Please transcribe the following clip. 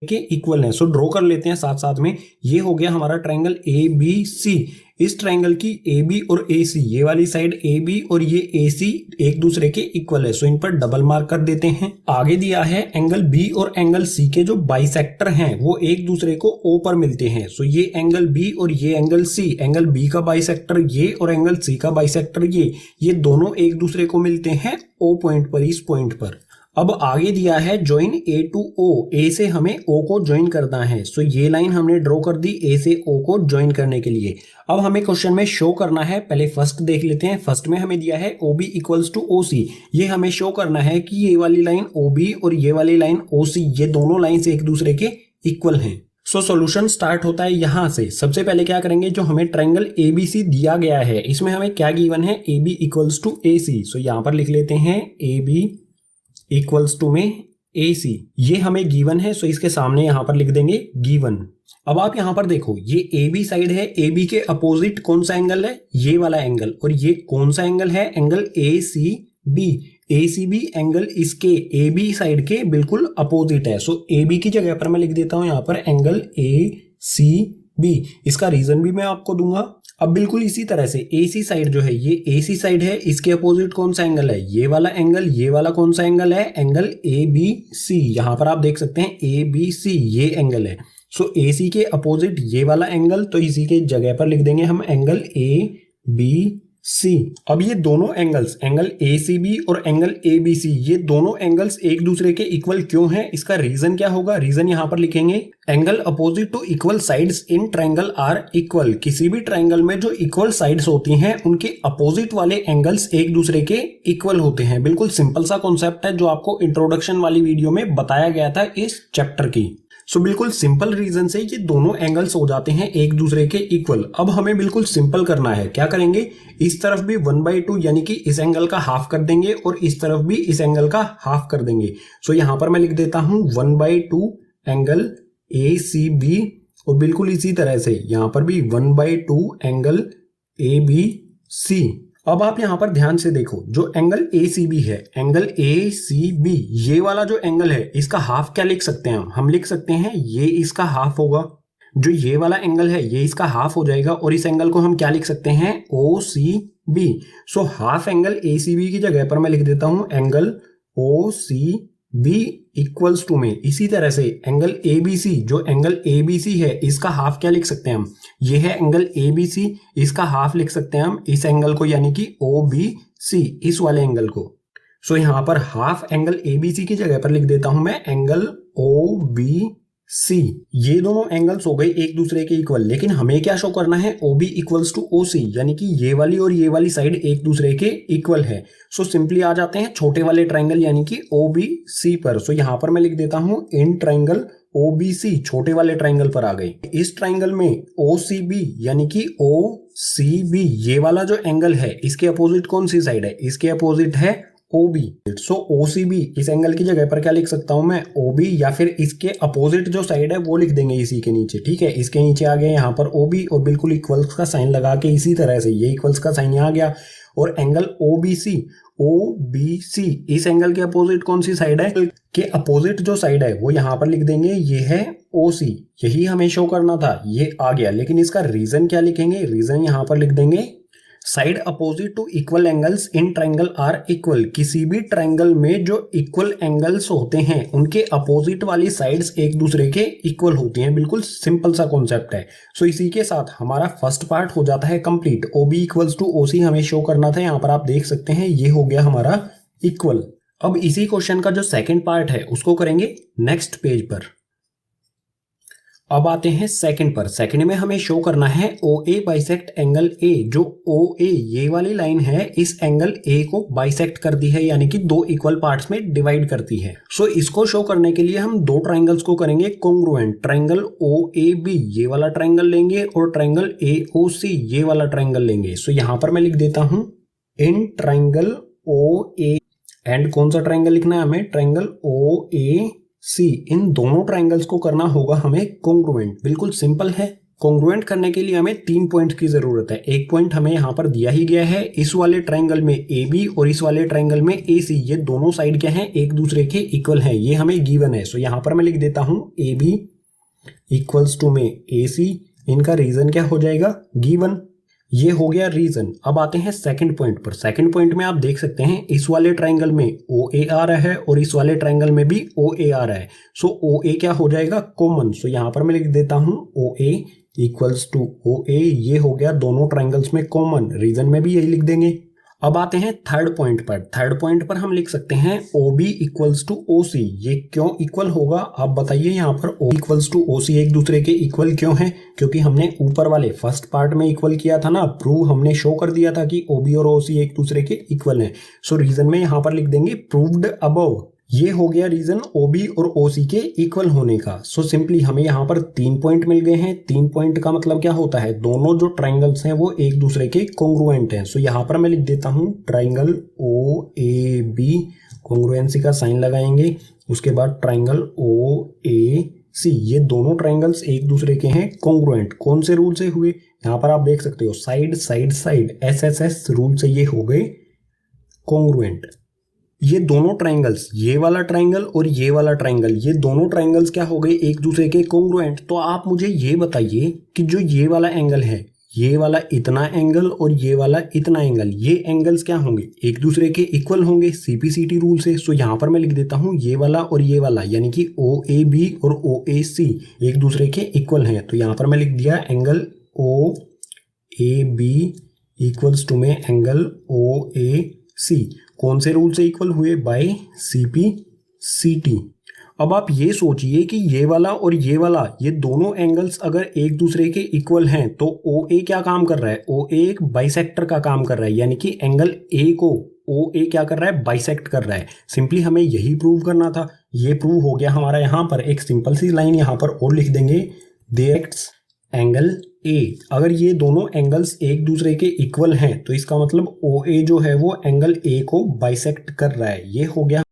के इक्वल है। So draw कर लेते हैं साथ साथ में। ये हो गया हमारा ट्रायंगल ए बी सी। इस ट्रायंगल की ए बी और ए सी, ये वाली साइड ए बी और ये ए सी एक दूसरे के इक्वल है। सो इन पर डबल मार्क कर देते हैं। आगे दिया है एंगल बी और एंगल सी के जो बाइसेक्टर हैं वो एक दूसरे को ओ पर मिलते हैं। सो ये एंगल बी और ये एंगल सी, एंगल बी का बाइसेक्टर ये और एंगल सी का बाइसेक्टर ये दोनों एक दूसरे को मिलते हैं ओ पॉइंट पर, इस पॉइंट पर। अब आगे दिया है ज्वाइन ए टू ओ, ए से हमें ओ को ज्वाइन करना है। सो ये लाइन हमने ड्रॉ कर दी ए से ओ को ज्वाइन करने के लिए। अब हमें क्वेश्चन में शो करना है, पहले फर्स्ट देख लेते हैं। फर्स्ट में हमें दिया है O B equals to O C. ये हमें शो करना है कि ये वाली लाइन ओ बी और ये वाली लाइन ओ सी, ये दोनों लाइन से एक दूसरे के इक्वल हैं। सो सॉल्यूशन स्टार्ट होता है यहां से। सबसे पहले क्या करेंगे, जो हमें ट्रायंगल एबीसी दिया गया है इसमें हमें क्या गिवन है, ए बी इक्वल्स टू ए सी। सो यहां पर लिख लेते हैं ए बी इक्वल्स टू में ए सी, ये हमें गिवन है। सो इसके सामने यहां पर लिख देंगे गिवन। अब आप यहां पर देखो, ये ए बी साइड है, ए बी के अपोजिट कौन सा एंगल है, ये वाला एंगल। और ये कौन सा एंगल है, angle A C B. A C B angle इसके ए बी साइड के बिल्कुल अपोजिट है। सो ए बी की जगह पर मैं लिख देता हूं यहां पर एंगल ए सी बी। इसका रीजन भी मैं आपको दूंगा। अब बिल्कुल इसी तरह से ए सी साइड जो है, ये ए सी साइड है, इसके अपोजिट कौन सा एंगल है, ये वाला एंगल। ये वाला कौन सा एंगल है, एंगल ए बी सी। यहां पर आप देख सकते हैं ए बी सी, ये एंगल है। सो ए सी के अपोजिट ये वाला एंगल, तो इसी के जगह पर लिख देंगे हम एंगल ए बी सी। अब ये दोनों angles, angle A C B और एंगल ए बी सी, ये दोनों एंगल्स एक दूसरे के इक्वल क्यों हैं, इसका रीजन क्या होगा। रीजन यहां पर लिखेंगे, angle opposite to equal sides in triangle are equal. किसी भी ट्रायंगल में जो इक्वल साइड्स होती हैं उनके अपोजिट वाले एंगल्स एक दूसरे के इक्वल होते हैं। बिल्कुल सिंपल सा कॉन्सेप्ट है जो आपको इंट्रोडक्शन वाली वीडियो में बताया गया था इस चैप्टर की। सो बिल्कुल सिंपल रीजन से ये दोनों एंगल्स हो जाते हैं एक दूसरे के इक्वल। अब हमें बिल्कुल सिंपल करना है, क्या करेंगे, इस तरफ भी 1/2 यानी कि इस एंगल का हाफ कर देंगे और इस तरफ भी इस एंगल का हाफ कर देंगे। सो यहां पर मैं लिख देता हूं 1/2 एंगल ए सी बी, और बिल्कुल इसी तरह से यहां पर भी 1/2 एंगल ए बी सी। अब आप यहां पर ध्यान से देखो, जो एंगल ए सी बी है, एंगल ए सी बी, ये वाला जो एंगल है इसका हाफ क्या लिख सकते हैं हम लिख सकते हैं ये इसका हाफ होगा। जो ये वाला एंगल है ये इसका हाफ हो जाएगा, और इस एंगल को हम क्या लिख सकते हैं, O C B. So half angle A C B की जगह पर मैं लिख देता हूं angle O C B equals to में। इसी तरह से एंगल ए बी सी, जो एंगल ए बी सी है इसका हाफ क्या लिख सकते हैं हम, ये है एंगल ए बी सी, इसका हाफ लिख सकते हैं हम इस एंगल को, यानी कि ओ बी सी, इस वाले एंगल को। सो यहां पर half angle A B C की जगह पर लिख देता हूं मैं एंगल ओ बी सी। ये दोनों एंगल्स हो गए एक दूसरे के इक्वल, लेकिन हमें क्या शो करना है, O B equals to O C, यानी कि ये वाली और ये वाली साइड एक दूसरे के इक्वल है। सो सिंपली आ जाते हैं छोटे वाले ट्रायंगल यानी कि ओ बी सी पर। सो यहां पर मैं लिख देता हूं in triangle O B C, छोटे वाले ट्रायंगल पर आ गए। इस ट्रायंगल में ओ सी बी यानी कि ओ सी बी, ये वाला जो एंगल है इसके अपोजिट कौन सी साइड है, इसके अपोजिट है OB। सो OCB, इस एंगल की जगह पर क्या लिख सकता हूं मैं, OB, या फिर इसके अपोजिट जो साइड है वो लिख देंगे इसी के नीचे। ठीक है, इसके नीचे आ गया यहाँ पर OB, और बिल्कुल इक्वल्स का साइन लगा के इसी तरह से ये इक्वल्स का साइन यहाँ आ गया। और एंगल OBC, इस एंगल के अपोजिट कौन सी साइड है, के अपोजिट जो साइड है वो यहाँ पर लिख देंगे, ये है OC। यही हमें शो करना था, ये आ गया। लेकिन इसका रीजन क्या लिखेंगे, रीजन यहाँ पर लिख देंगे side opposite to equal angles in triangle are equal. किसी भी ट्रायंगल में जो इक्वल एंगल्स होते हैं उनके अपोजिट वाली साइड्स एक दूसरे के इक्वल होती हैं। बिल्कुल सिंपल सा कॉन्सेप्ट है। सो इसी के साथ हमारा फर्स्ट पार्ट हो जाता है complete. OB equals to OC हमें शो करना था, यहाँ पर आप देख सकते हैं ये हो गया हमारा इक्वल। अब इसी क्वेश्चन का जो सेकेंड पार्ट है उसको करेंगे नेक्स्ट पेज पर। अब आते हैं सेकंड पर। सेकंड में हमें शो करना है OA बाइसेक्ट एंगल A। जो OA ये वाली लाइन है इस एंगल A को बाइसेक्ट करती है, यानी कि दो इक्वल पार्ट्स में डिवाइड करती है। सो इसको शो करने के लिए हम दो ट्रायंगल्स को करेंगे कॉन्ग्रुएंट। ट्रायंगल OAB ये वाला ट्रायंगल लेंगे और ट्रायंगल AOC ये वाला ट्रायंगल लेंगे। सो यहां पर मैं लिख देता हूं इन ट्रायंगल OA, एंड कौन सा ट्रायंगल लिखना है हमें, ट्रायंगल OAC। इन दोनों ट्रायंगल्स को करना होगा हमें कॉन्ग्रुएंट। बिल्कुल सिंपल है। कॉन्ग्रुएंट करने के लिए हमें 3 पॉइंट की जरूरत है। एक पॉइंट हमें यहाँ पर दिया ही गया है, इस वाले ट्रायंगल में AB और इस वाले ट्रायंगल में AC, ये दोनों साइड क्या हैं, एक दूसरे के इक्वल हैं, ये हमें गिवन है। सो यहाँ पर मैं लिख देता हूँ AB इक्वल्स टू में AC, इनका रीजन क्या हो जाएगा, गिवन। ये हो गया रीजन। अब आते हैं सेकंड पॉइंट पर। सेकंड पॉइंट में आप देख सकते हैं इस वाले ट्रायंगल में OA आ रहा है और इस वाले ट्रायंगल में भी OA आ रहा है। सो OA क्या हो जाएगा, कॉमन। सो यहाँ पर मैं लिख देता हूँ OA इक्वल्स टू OA, ये हो गया दोनों ट्रायंगल्स में कॉमन, रीजन में भी यही लिख देंगे। अब आते हैं थर्ड पॉइंट पर। थर्ड पॉइंट पर हम लिख सकते हैं OB इक्वल्स टू OC। ये क्यों इक्वल होगा आप बताइए। यहाँ पर O इक्वल्स टू OC एक दूसरे के इक्वल क्यों है, क्योंकि हमने ऊपर वाले फर्स्ट पार्ट में इक्वल किया था ना, प्रूव हमने शो कर दिया था कि OB और OC एक दूसरे के इक्वल हैं। सो रीजन में यहाँ पर लिख देंगे प्रूव्ड अबव। ये हो गया रीजन OB और OC के इक्वल होने का। सो सिंपली हमें यहाँ पर 3 पॉइंट मिल गए हैं। 3 पॉइंट का मतलब क्या होता है, दोनों जो ट्रायंगल्स हैं वो एक दूसरे के कॉन्ग्रुएंट हैं। सो यहाँ पर मैं लिख देता हूँ ट्रायंगल OAB, कॉन्ग्रुएंसी का साइन लगाएंगे, उसके बाद ट्रायंगल OAC, ये दोनों ट्रायंगल्स एक दूसरे के हैं कॉन्ग्रुएंट। कौन से रूल से हुए, यहाँ पर आप देख सकते हो side side side, SSS rule से ये हो गए कॉन्ग्रुएंट। ये दोनों ट्रायंगल्स, ये वाला ट्रायंगल और ये वाला ट्रायंगल, ये दोनों ट्रायंगल्स क्या हो गए, एक दूसरे के कॉन्ग्रुएंट। तो आप मुझे ये बताइए कि जो ये वाला एंगल है, ये वाला इतना एंगल और ये वाला इतना एंगल, ये एंगल्स क्या होंगे, एक दूसरे के इक्वल होंगे CPCT रूल से। सो यहाँ पर मैं लिख देता हूँ ये वाला और ये वाला, यानी कि OAB और OAC एक दूसरे के इक्वल हैं। तो यहाँ पर मैं लिख दिया एंगल OAB इक्वल्स टू में एंगल OAC। कौन से रूल से इक्वल हुए, बाय CPCT। अब आप ये सोचिए कि ये वाला और ये वाला, ये दोनों एंगल्स अगर एक दूसरे के इक्वल हैं तो OA क्या काम कर रहा है, OA एक बाइसेक्टर का काम कर रहा है, यानी कि एंगल A को OA क्या कर रहा है, बाइसेक्ट कर रहा है। सिंपली हमें यही प्रूव करना था, ये प्रूव हो गया हमारा। यहाँ पर एक सिंपल सी लाइन यहाँ पर और लिख देंगे, देयर एंगल A। अगर ये दोनों एंगल्स एक दूसरे के इक्वल हैं तो इसका मतलब OA जो है वो एंगल A को बाइसेक्ट कर रहा है। ये हो गया